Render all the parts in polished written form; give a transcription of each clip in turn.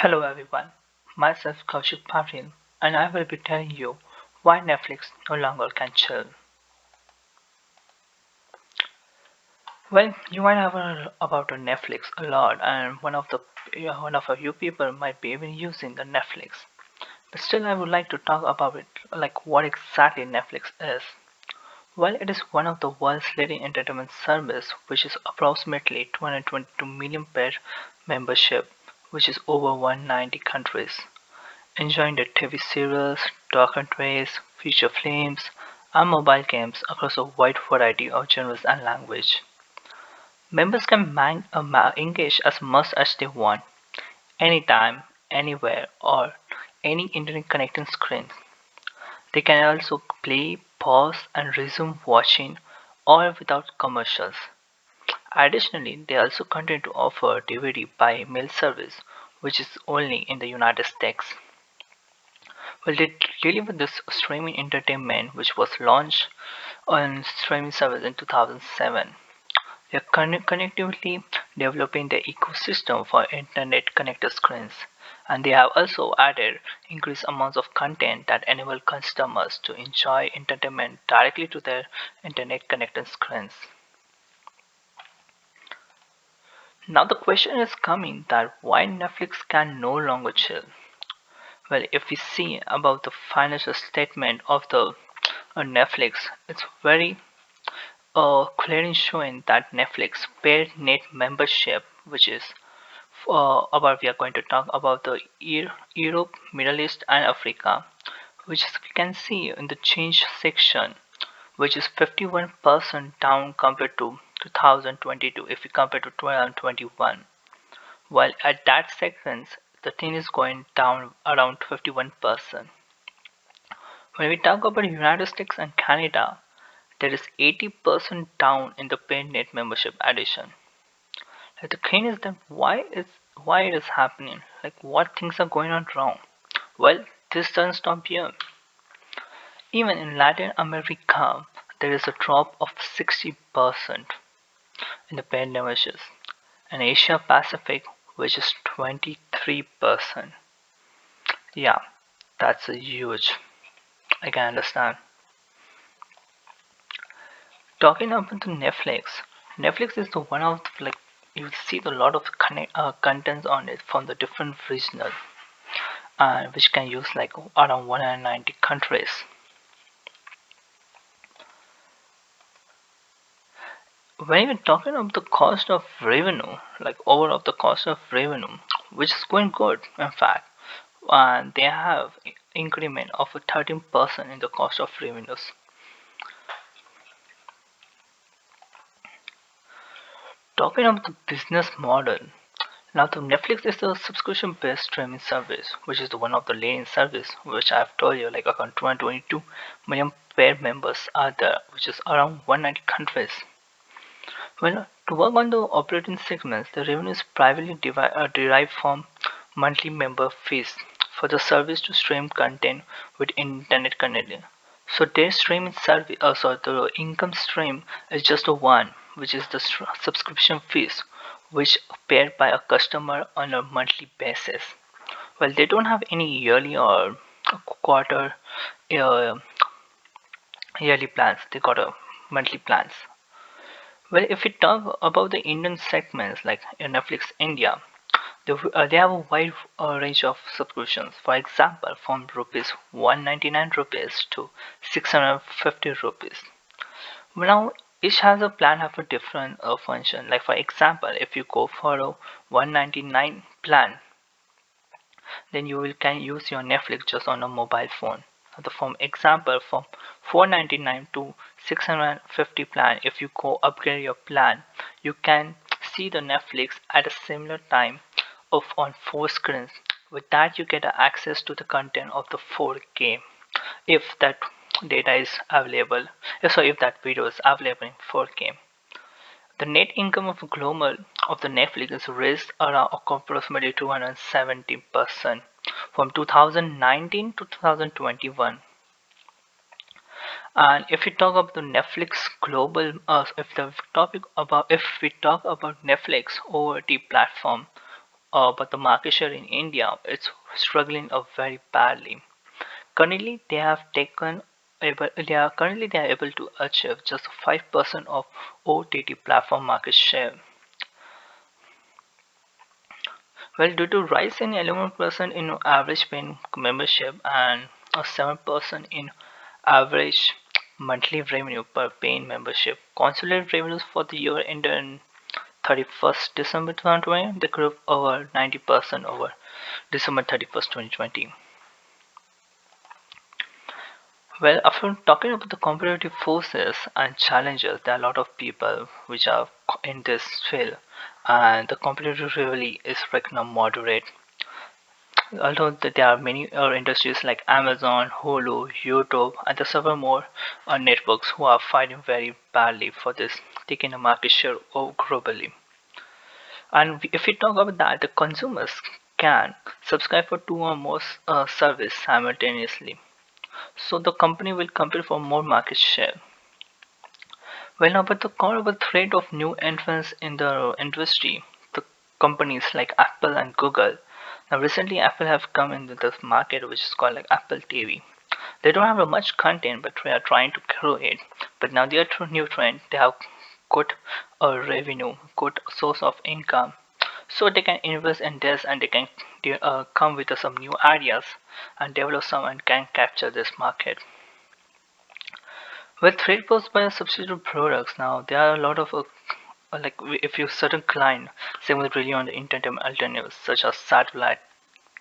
Hello everyone, myself Kaushik Patil, and I will be telling you why Netflix no longer can chill. Well, you might have heard about a Netflix a lot, and one of a few people might be even using the Netflix. But still, I would like to talk about it, like what exactly Netflix is. Well, it is one of the world's leading entertainment service, which is approximately 222 million paid membership, which is over 190 countries. Enjoying the TV series, documentaries, feature films, and mobile games across a wide variety of genres and language. Members can engage as much as they want, anytime, anywhere, or any internet connecting screen. They can also play, pause, and resume watching, all without commercials. Additionally, they also continue to offer DVD by mail service, which is only in the United States. Well, they deliver this streaming entertainment, which was launched on streaming service in 2007. They are connectively developing the ecosystem for internet connected screens, and they have also added increased amounts of content that enable customers to enjoy entertainment directly to their internet connected screens. Now the question is coming that why Netflix can no longer chill. Well, if we see about the financial statement of the Netflix, it's very clear in showing that Netflix paid net membership, which is about we are going to talk about the Europe, Middle East, and Africa, which we can see in the change section, which is 51% down compared to 2022 if we compare to 2021. While at that section, the thing is going down around 51%. When we talk about United States and Canada, there is 80% down in the paid net membership addition. Like the thing is that why it is happening? Like what things are going on wrong? Well, this doesn't stop here. Even in Latin America, there is a drop of 60% in the paid memberships. In Asia Pacific, which is 23%. Yeah, that's a huge. I can understand. Talking about the Netflix, Netflix is the one of the, like you see a lot of contents on it from the different regional, which can use like around 190 countries. When you're talking about the cost of revenue, like overall the cost of revenue, which is going good, in fact, and they have increment of a 13% in the cost of revenues. Talking about the business model, now, the Netflix is a subscription-based streaming service, which is the one of the leading service, which I've told you, like around 222 million paid members are there, which is around 190 countries. Well, to work on the operating segments, the revenue is primarily derived from monthly member fees for the service to stream content with internet connection. So their streaming service, so the income stream is just a one, which is the subscription fees, which paid by a customer on a monthly basis. Well, they don't have any yearly or quarter uh, yearly plans. They got a monthly plans. Well, if we talk about the Indian segments like Netflix India, they have a wide range of subscriptions. For example, from rupees 199 rupees to 650 rupees. Now, each has a plan have a different function. Like for example, if you go for a 199 plan, then you will can use your Netflix just on a mobile phone. From example, from 499 to 650 plan, if you go upgrade your plan, you can see the Netflix at a similar time of on four screens. With that, you get access to the content of the 4K if that data is available. If that video is available in 4K. The net income of global of the Netflix is raised around approximately 270% from 2019 to 2021. And if we talk about the Netflix global, if we talk about Netflix OTT platform, but the market share in India it's struggling very badly. Currently, they are able to achieve just 5% of OTT platform market share. Well, due to rise in 11% in average paying membership and a 7% in average monthly revenue per paying membership, consolidated revenues for the year ended 31st December 2020, they grew over 90% over December 31st, 2020. Well, after talking about the competitive forces and challenges, there are a lot of people which are in this field, and the competitive really is right now moderate. Although there are many other industries like Amazon, Hulu, YouTube, and the several more networks who are fighting very badly for this, taking a market share globally. And if we talk about that, the consumers can subscribe for two or more service simultaneously. So the company will compete for more market share. Well, now, but the core of a threat of new entrants in the industry, the companies like Apple and Google. Now, recently, Apple have come into this market, which is called like Apple TV. They don't have much content, but they are trying to grow it. But now they are new trend. They have good revenue, good source of income, so they can invest in this and they can come with some new ideas and develop some and can capture this market. Well, trade posed by substitute products now, there are a lot of if you certain client say will rely on the internet alternatives such as satellite,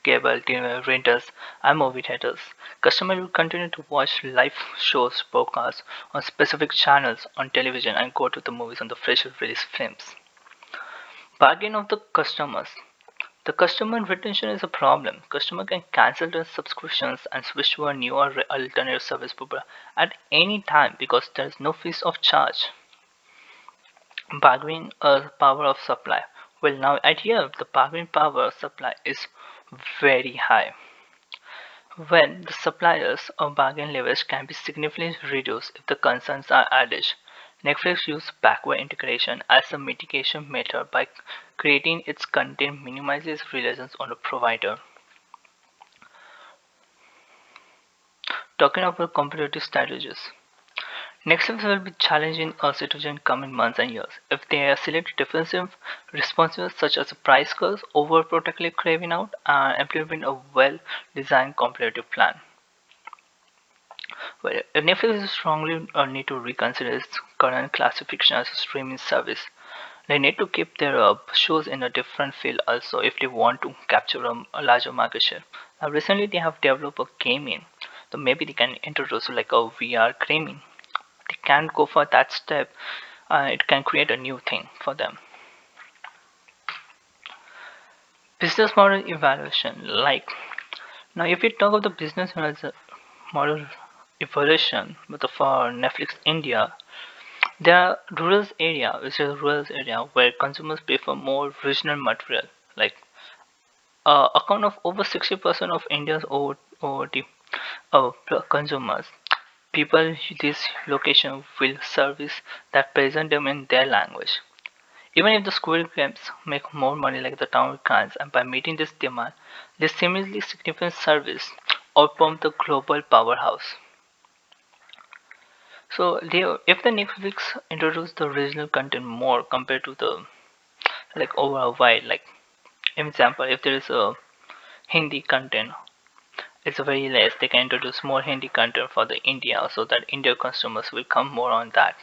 cable, TV, renters, and movie theaters. Customers will continue to watch live shows broadcast on specific channels on television and go to the movies on the freshly released films. Bargain of the customers. The customer retention is a problem. Customer can cancel their subscriptions and switch to a newer alternative service provider at any time because there is no fees of charge. Bargaining power of supply. Well, now at here the bargaining power of supply is very high. When the suppliers of bargain leverage can be significantly reduced if the concerns are added. Netflix uses backward integration as a mitigation method by creating its content minimizes reliance on the provider. Talking about competitive strategies. Netflix will be challenging a citizen in coming months and years if they select defensive responses such as price cuts, overprotectively craving out, and implement a well-designed competitive plan. Well, Netflix strongly need to reconsider its current classification as a streaming service. They need to keep their shows in a different field also if they want to capture a larger market share. Now, recently they have developed a gaming, so maybe they can introduce like a VR gaming. They can go for that step. It can create a new thing for them. Business model evaluation, like now, if we talk of the business model evolution for Netflix India, there are rural area, which is a rural area where consumers prefer more regional material. Like account of over 60% of India's OOT consumers, people this location will service that present them in their language. Even if the school camps make more money like the town cans, and by meeting this demand, this seemingly significant service outperform the global powerhouse. So if the Netflix introduce the regional content more compared to the like over a wide like example, if there is a Hindi content, it's very less. They can introduce more Hindi content for the India so that India customers will come more on that.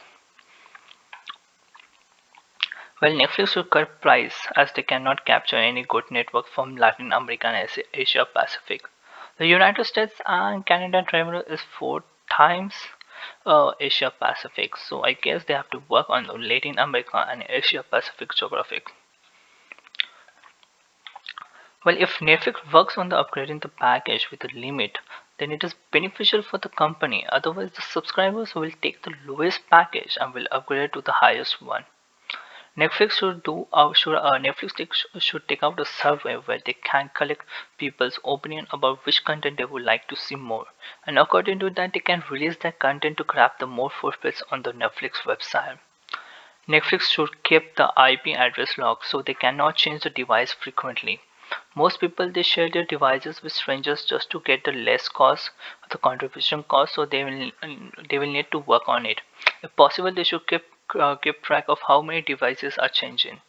Well, Netflix should cut price as they cannot capture any good network from Latin America and Asia Pacific. The United States and Canada revenue is four times Asia Pacific, so I guess they have to work on the Latin America and Asia Pacific geographic. Well, if Netflix works on the upgrading the package with a limit, then it is beneficial for the company. Otherwise, the subscribers will take the lowest package and will upgrade to the highest one. Netflix should take out a survey where they can collect people's opinion about which content they would like to see more, and according to that, they can release that content to grab the more profits on the Netflix website. Netflix should keep the IP address locked so they cannot change the device frequently. Most people they share their devices with strangers just to get the less cost, the contribution cost, so they will need to work on it. If possible, they should keep track of how many devices are changing.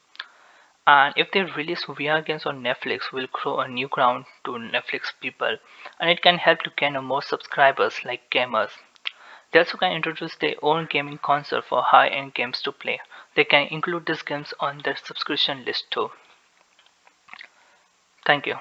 And if they release VR games on Netflix, will grow a new ground to Netflix people, and it can help to gain more subscribers like gamers. They also can introduce their own gaming console for high-end games to play. They can include these games on their subscription list too. Thank you.